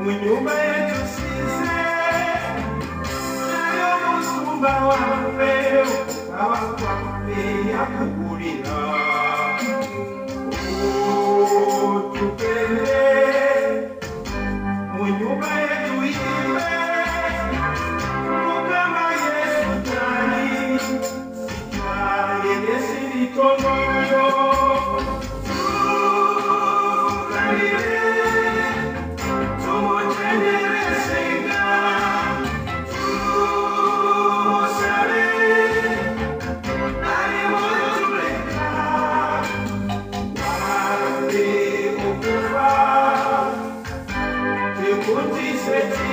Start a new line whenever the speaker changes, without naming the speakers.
Munyumba yetu sisi nayo musumba wafeo abakwapea kugulira utupele munyumba yetu iwe mukama Yesu tani sitwaye nesiritonoyo Say